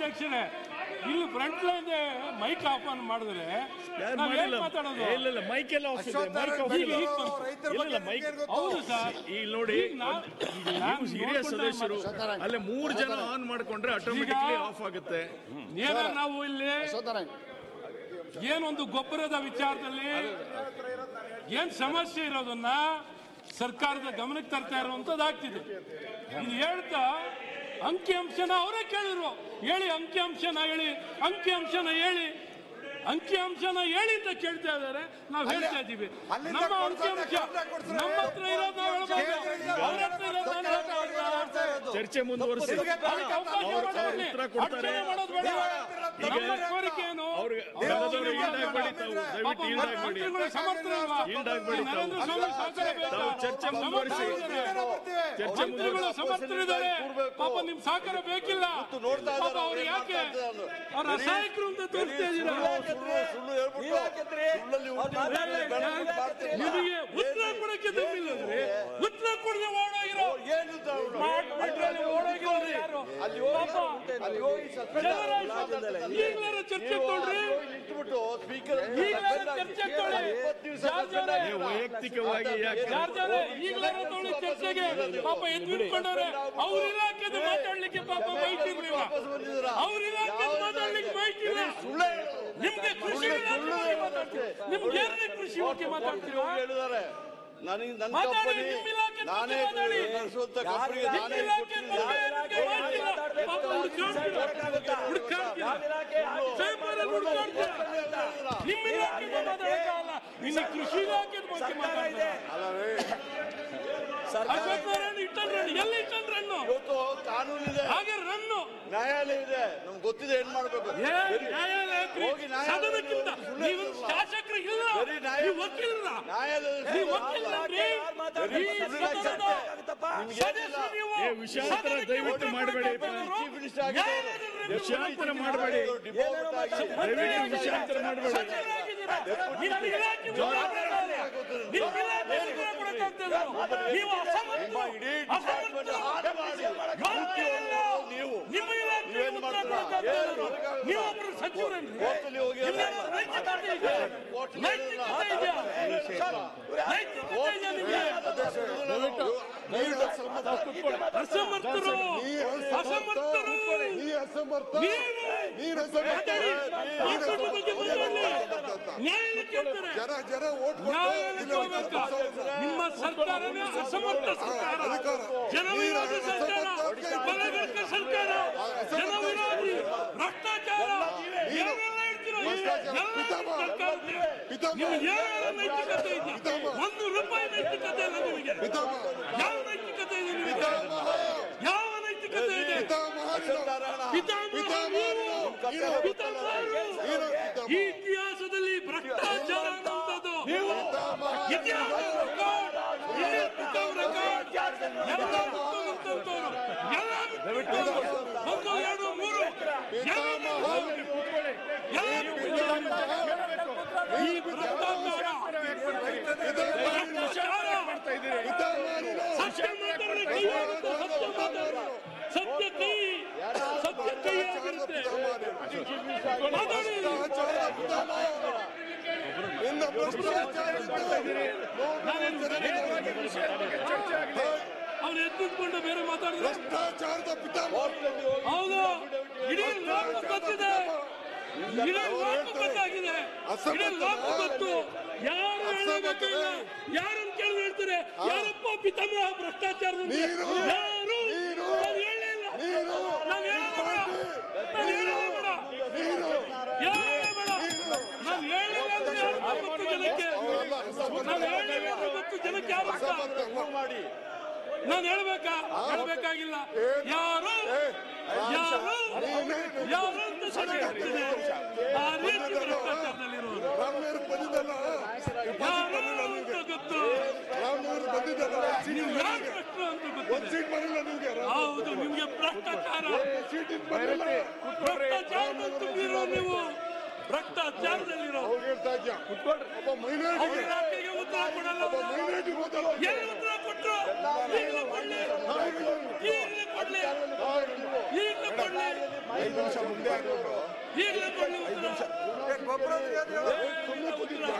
ಅಧ್ಯಕ್ಷರೇ, ಇಲ್ಲಿ front line mic off on ಮಾಡಿದ್ರೆ ಮಾತಾಡೋದು ಮೈಕ್ ಎಲ್ಲ ಹೌದು ಸರ್. ಈಗ ನೋಡಿ, ಹಿರಿಯ ಸದಸ್ಯರು ಅಲ್ಲೇ 3 ಜನ ಆನ್ ಮಾಡ್ಕೊಂಡ್ರೆ ಆಟೋಮೆಟಿಕ್ಲಿ ಆಫ್ ಆಗುತ್ತೆ. ನಾವು ಇಲ್ಲಿ ಏನೊಂದು ಗೊಬ್ಬರದ ವಿಚಾರದಲ್ಲಿ ಏನ್ ಸಮಸ್ಯೆ ಇರೋದನ್ನ ಸರ್ಕಾರದ ಗಮನಕ್ಕೆ ತರ್ತಾ ಇರುವಂತದ್ದಾಗ್ತಿದೆ. ಇದು ಹೇಳ್ತಾ ಅಂಕಿಅಂಶನ ಅವರೇ ಕೇಳಿದ್ರು, ಹೇಳಿ ಅಂಕಿಅಂಶನ ಹೇಳಿ, ಅಂಕಿಅಂಶನ ಹೇಳಿ, ಅಂಕಿಅಂಶನ ಹೇಳಿ ಅಂತ ಕೇಳ್ತಾ ಇದ್ದಾರೆ. ನಾವು ಹೇಳ್ತಾ ಇದ್ದೀವಿ ನಮ್ಮ ಅಂಕಿಅಂಶ ನಮ್ಮ ಹತ್ರ ಇರೋದು ನಾವು ಹೇಳ್ಬೋದು, ಅವ್ರ ಹತ್ರ ಇರೋದು ನಾನು ಹೇಳ್ತಾ ಚರ್ಚೆ ಮುಂದುವರಿಸಿ ಉತ್ತರ ಕೊಡ್ತಾರೆ. ನಮ್ಮ ಕೋರಿಕೆ ಏನು? ಚರ್ಚೆ ಮುಂದುವರಿಸಿ. ಮಂತ್ರಿಗಳು ಸಮರ್ಥರಿದ್ದಾರೆ, ಪಾಪ ನಿಮ್ ಸಹಕಾರ ಬೇಕಿಲ್ಲ. ಪಾಪ ಅವ್ರು ಯಾಕೆ ಅವ್ರ ಅಸಹಾಯಕರು ಅಂತ ತೋರಿಸ್ತಾ ಇದ್ದೀರಾ? ನಿಮಗೆ ಉತ್ತರ ಕೊಡಕ್ಕೆ ದಮ್ಮಿಲ್ಲಂದ್ರೆ ಉತ್ತರ ಕೊಡದೆ ಓಡೋಗಿರೋ ಈಗಲಾರ ಚರ್ಚೆ ತೊಳ್ರಿ, ವೈಯಕ್ತಿಕವಾಗಿ ಈಗಲಾರ ತೊಳಿ ಚರ್ಚೆಗೆ. ಪಾಪ ಎದ್ದು ನಿಂತ್ಕೊಂಡವ್ರೆ, ಅವ್ರ ಇಲಾಖೆದು ಮಾತಾಡ್ಲಿಕ್ಕೆ ಪಾಪ ಬೈತಿರ್ಲಿಲ್ಲ, ಅವ್ರ ಇಲಾಖೆದು ಮಾತಾಡ್ಲಿಕ್ಕೆ ಬೈತಿಲ್ಲ. ನಿಮ್ಗೆ ಕೃಷಿ ನಿಮ್ಗೆ ಕೃಷಿ ಬಗ್ಗೆ ಮಾತಾಡ್ತೀರಾ? ಕೃಷಿ ಇಲಾಖೆ ಬಗ್ಗೆ ಮಾತಾಡ್ತಾರೆ. ಎಲ್ಲಿ ಇಟ್ಟನ್ನು ಕಾನೂನಿದೆ, ಹಾಗೆ ರನ್ನು ನ್ಯಾಯಾಲಯ ಇದೆ, ನಮ್ಗೆ ಗೊತ್ತಿದೆ ಏನ್ ಮಾಡ್ಬೇಕು. ಸದನಕ್ಕಿಂತ ನೀವು ಶಾಸಕರು ಇಲ್ಲ, ವಕೀಲರ ವಿಷಯಾಂತರ ದಯವಿಟ್ಟು ಮಾಡಬೇಡಿ, ವಿಷಯಾಂತರ ಮಾಡಬೇಡಿ, ದಯವಿಟ್ಟು ವಿಷಯಾಂತರ ಮಾಡಬೇಡಿ. ನೀವು ನೀವೊಬ್ರು ಸಚಿವರನ್ರಿ, ಅಸಮರ್ಥರು ಅಸಮರ್ಥರು ನಿಮ್ಮ ಸರ್ಕಾರವೇ ಅಸಮರ್ಥ ಸರ್ಕಾರ, ಜನವಿರೋಧಿ ಸರ್ಕಾರ, ಬಲಗರ್ಕ ಸರ್ಕಾರ, ಜನವಿರೋಧಿ ಭ್ರಷ್ಟಾಚಾರ, ಏನೆಲ್ಲ ಹೇಳ್ತಿರೋ ನಿಮ್ಗೆ ಯಾವ ನೈತಿಕತೆ ಇದೆಯಾ? 1 ರೂಪಾಯಿ ನೈತಿಕತೆ ಇಲ್ಲ ನಿಮಗೆ. ಯಾವ ನೈತಿಕತೆ ಇದೆ ನಿಮಗೆ? ಯಾವ ನೈತಿಕತೆ ಇದೆ? ಈ ಇತಿಹಾಸದಲ್ಲಿ ಭ್ರಷ್ಟಾಚಾರ ಅನ್ನುವಂಥದ್ದು ಈ ಭ್ರಷ್ಟಾಚಾರ ಸತ್ಯ ಕೈ ಆಗಿರುತ್ತೆ. ಅವ್ರು ಎದ್ದುಕೊಂಡು ಬೇರೆ ಮಾತಾಡಿದ್ರೆ ಹೌದು, ಇಡೀ ಲೋಕ ಗೊತ್ತಿದೆ, ಇಡೀ ಲೋಕ ಗೊತ್ತಾಗಿದೆ, ಇಡೀ ಲೋಕ ಗೊತ್ತು. ಯಾರು ಹೇಳಬೇಕಿಲ್ಲ, ಯಾರನ್ನು ಕೇಳಿದ್ರೆ ಹೇಳ್ತಾರೆ ಯಾರಪ್ಪ ಪಿತಾಮಹ ಭ್ರಷ್ಟಾಚಾರದಲ್ಲಿ, ಯಾರು ನಾವು ಹೇಳಿಲ್ಲ, ನಾವು ಹೇಳಬೇಡ, ನಾವು ಹೇಳಬೇಡ, ನಾವು ಹೇಳಿಲ್ಲ ಅಂದ್ರೆ ಯಾರು ಗೊತ್ತು ಜನಕ್ಕೆ, ನಾವು ಹೇಳಿಲ್ಲ ಅಂದ್ರೆ ಗೊತ್ತು ಜನಕ್ಕೆ ಯಾರು ಮಾಡಿ. ನಾನು ಹೇಳ್ಬೇಕಾ? ಹೇಳ್ಬೇಕಾಗಿಲ್ಲ. ಯಾರು ಯಾರು ಯಾರು ಅಂತ ಸರಿ ಆಗ್ತಿದೆ. ಆ ರೀತಿ ಭ್ರಷ್ಟಾಚಾರದಲ್ಲಿರೋದು ಯಾರು ಅಂತ ಗೊತ್ತು, ನೀವು ಯಾರು ಪ್ರಶ್ನೆ ಅಂತ ಗೊತ್ತಿದೆ. ಹೌದು, ನಿಮ್ಗೆ ಭ್ರಷ್ಟಾಚಾರ ಭ್ರಷ್ಟಾಚಾರದಲ್ಲಿ ತುಂಬಿರೋ ನೀವು, ಭ್ರಷ್ಟಾಚಾರದಲ್ಲಿರೋ ಇಲಾಖೆಗೆ ಉತ್ತರ ಕೊಡಲ್ಲ. ಎಲ್ಲಿ ಉತ್ತರ ಕೊಟ್ಟರು? ಈಗಲೂ ಕೊಡ್ಲಿ, ಈಗಲೂ ಕೊಡ್ಲಿ. ಕೊಡ್ಲಿ ಈಗಲೇ ಕೊಡ್ಲಿ ಈಗಲೇ ಕೊಡ್ಲಿ ಉತ್ತರ.